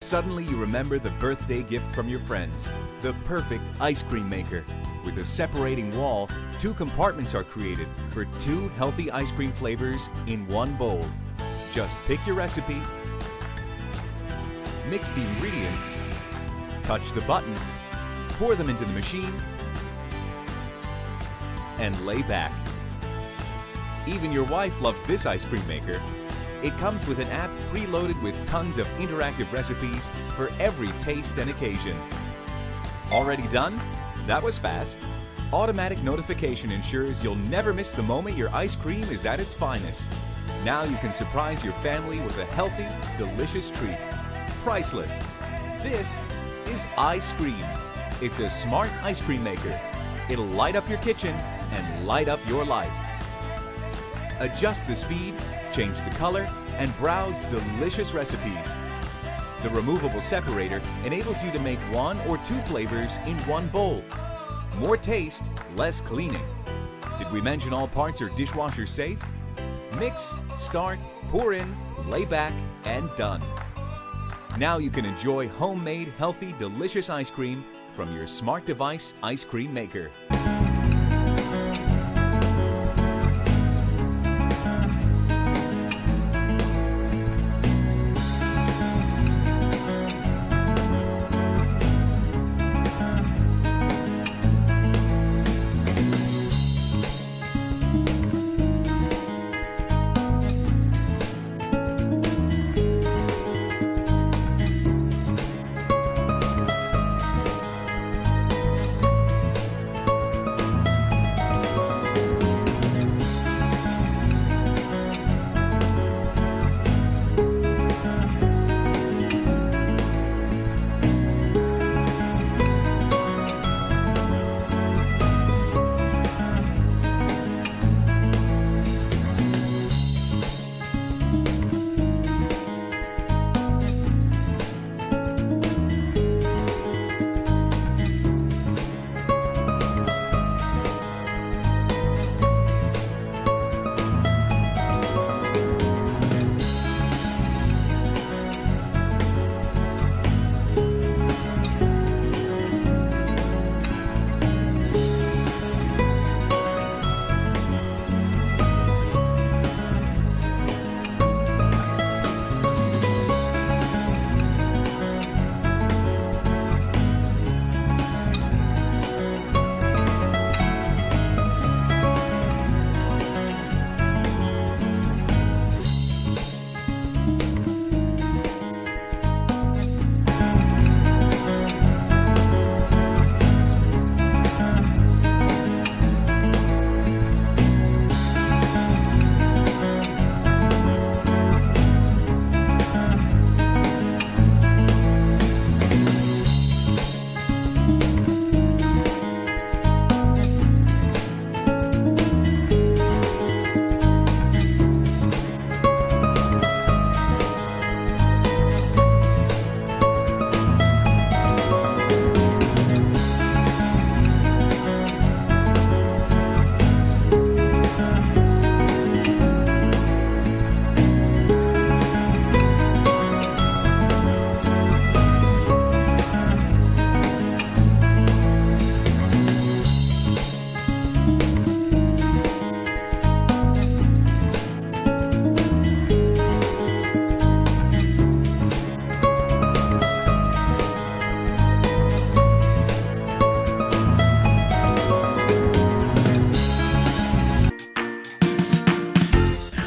Suddenly you remember the birthday gift from your friends, the perfect ice cream maker. With a separating wall, 2 compartments are created for 2 healthy ice cream flavors in one bowl. Just pick your recipe, mix the ingredients, touch the button, pour them into the machine, and lay back. Even your wife loves this ice cream maker. It comes with an app preloaded with tons of interactive recipes for every taste and occasion. Already done? That was fast. Automatic notification ensures you'll never miss the moment your ice cream is at its finest. Now you can surprise your family with a healthy, delicious treat. Priceless. This is iScream. It's a smart ice cream maker. It'll light up your kitchen and light up your life. Adjust the speed, change the color, and browse delicious recipes. The removable separator enables you to make 1 or 2 flavors in one bowl. More taste, less cleaning. Did we mention all parts are dishwasher safe? Mix, start, pour in, lay back, and done. Now you can enjoy homemade, healthy, delicious ice cream from your smart device ice cream maker.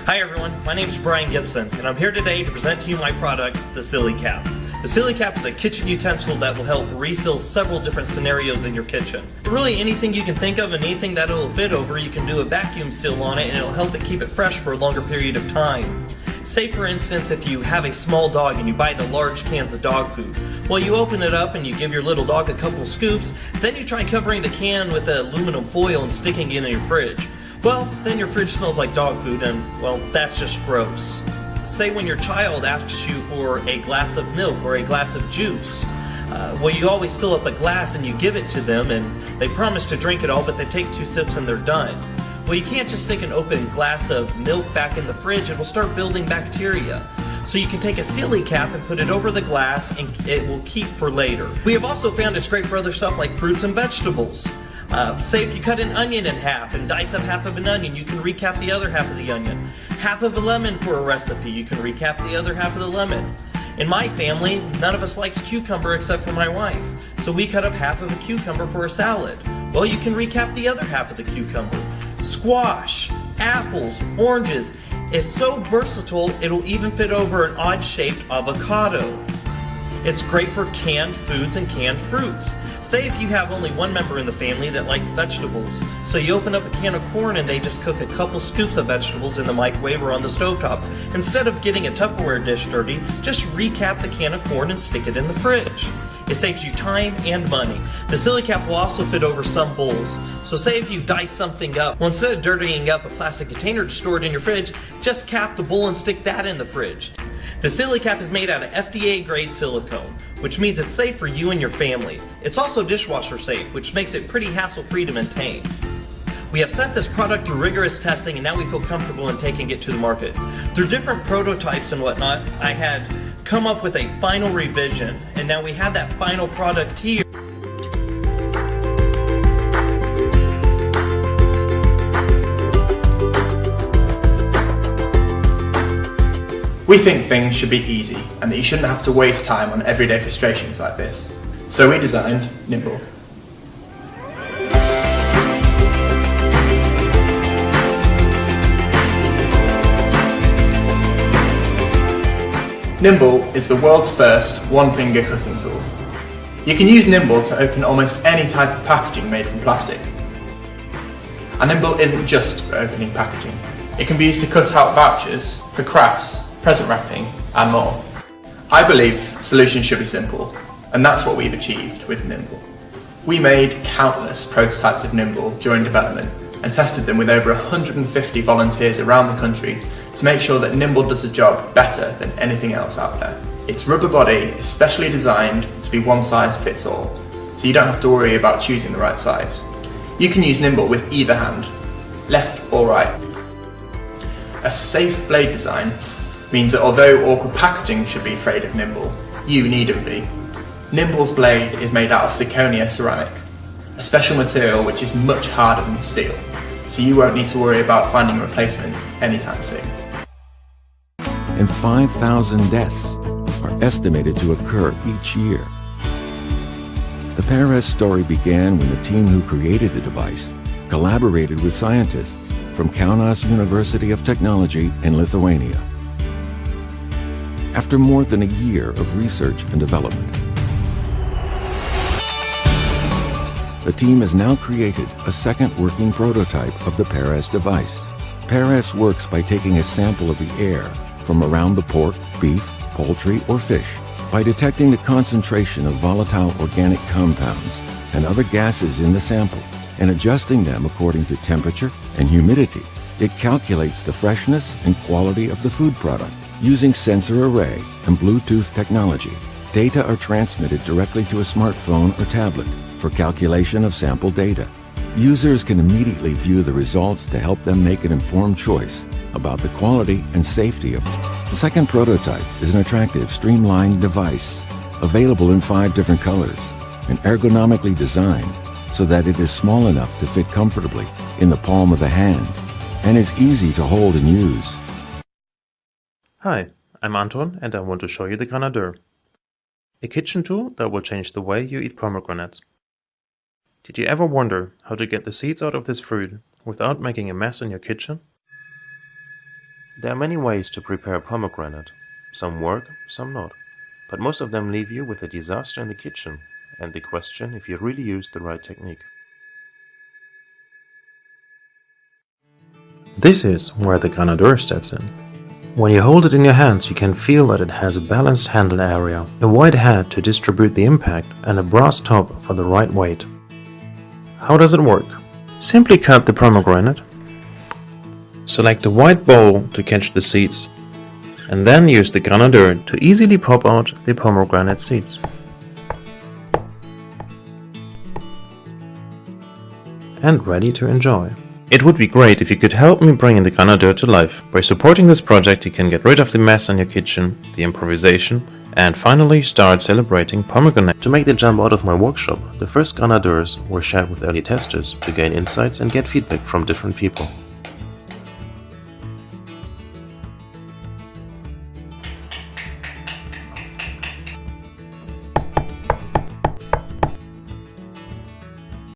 Hi everyone, my name is Brian Gibson, and I'm here today to present to you my product, the Silly Cap. The Silly Cap is a kitchen utensil that will help reseal several different scenarios in your kitchen. Really anything you can think of and anything that it'll fit over, you can do a vacuum seal on it and it'll help it keep it fresh for a longer period of time. Say for instance if you have a small dog and you buy the large cans of dog food. Well, you open it up and you give your little dog a couple scoops, then you try covering the can with aluminum foil and sticking it in your fridge. Well, then your fridge smells like dog food and, well, that's just gross. Say when your child asks you for a glass of milk or a glass of juice. Well, you always fill up a glass and you give it to them and they promise to drink it all, but they take 2 sips and they're done. Well, you can't just stick an open glass of milk back in the fridge. It will start building bacteria. so you can take a silly cap and put it over the glass and it will keep for later. We have also found it's great for other stuff like fruits and vegetables. Say if you cut an onion in half and dice up half of an onion, you can recap the other half of the onion. Half of a lemon for a recipe, you can recap the other half of the lemon. In my family, none of us likes cucumber except for my wife, so we cut up half of a cucumber for a salad. Well, you can recap the other half of the cucumber. Squash, apples, oranges. It's so versatile, it'll even fit over an odd-shaped avocado. It's great for canned foods and canned fruits. Say if you have only one member in the family that likes vegetables, so you open up a can of corn and they just cook a couple scoops of vegetables in the microwave or on the stovetop. Instead of getting a Tupperware dish dirty, just recap the can of corn and stick it in the fridge. It saves you time and money. The silly cap will also fit over some bowls. So say if you've diced something up, well, instead of dirtying up a plastic container to store it in your fridge, just cap the bowl and stick that in the fridge. The silly cap is made out of FDA grade silicone, which means it's safe for you and your family. It's also dishwasher safe, which makes it pretty hassle-free to maintain. We have sent this product through rigorous testing and now we feel comfortable in taking it to the market. Through different prototypes and whatnot, I had come up with a final revision, and now we have that final product here. We think things should be easy and that you shouldn't have to waste time on everyday frustrations like this. So we designed Nimble. Nimble is the world's first one-finger cutting tool. You can use Nimble to open almost any type of packaging made from plastic. And Nimble isn't just for opening packaging. It can be used to cut out vouchers for crafts, present wrapping, and more. I believe solutions should be simple, and that's what we've achieved with Nimble. We made countless prototypes of Nimble during development and tested them with over 150 volunteers around the country to make sure that Nimble does the job better than anything else out there. Its rubber body is specially designed to be one size fits all, so you don't have to worry about choosing the right size. You can use Nimble with either hand, left or right. A safe blade design means that although awkward packaging should be afraid of Nimble, you needn't be. Nimble's blade is made out of zirconia ceramic, a special material which is much harder than steel, so you won't need to worry about finding a replacement anytime soon. And 5,000 deaths are estimated to occur each year. The Perez story began when the team who created the device collaborated with scientists from Kaunas University of Technology in Lithuania. After more than a year of research and development, the team has now created a second working prototype of the Perez device. Perez works by taking a sample of the air from around the pork, beef, poultry, or fish. By detecting the concentration of volatile organic compounds and other gases in the sample and adjusting them according to temperature and humidity, it calculates the freshness and quality of the food product. Using sensor array and Bluetooth technology, data are transmitted directly to a smartphone or tablet for calculation of sample data. Users can immediately view the results to help them make an informed choice about the quality and safety of them. The second prototype is an attractive, streamlined device available in 5 different colors and ergonomically designed so that it is small enough to fit comfortably in the palm of the hand and is easy to hold and use. Hi, I'm Anton and I want to show you the Grenadeur, a kitchen tool that will change the way you eat pomegranates. Did you ever wonder how to get the seeds out of this fruit without making a mess in your kitchen? There are many ways to prepare a pomegranate. Some work, some not, but most of them leave you with a disaster in the kitchen and the question if you really used the right technique. This is where the Grenadeur steps in. When you hold it in your hands, you can feel that it has a balanced handle area, a wide head to distribute the impact, and a brass top for the right weight. How does it work? Simply cut the pomegranate, select a wide bowl to catch the seeds, and then use the Grenadeur to easily pop out the pomegranate seeds. And ready to enjoy. It would be great if you could help me bring the Grenadier to life. By supporting this project you can get rid of the mess in your kitchen, the improvisation, and finally start celebrating pomegranate. To make the jump out of my workshop, the first Grenadiers were shared with early testers to gain insights and get feedback from different people.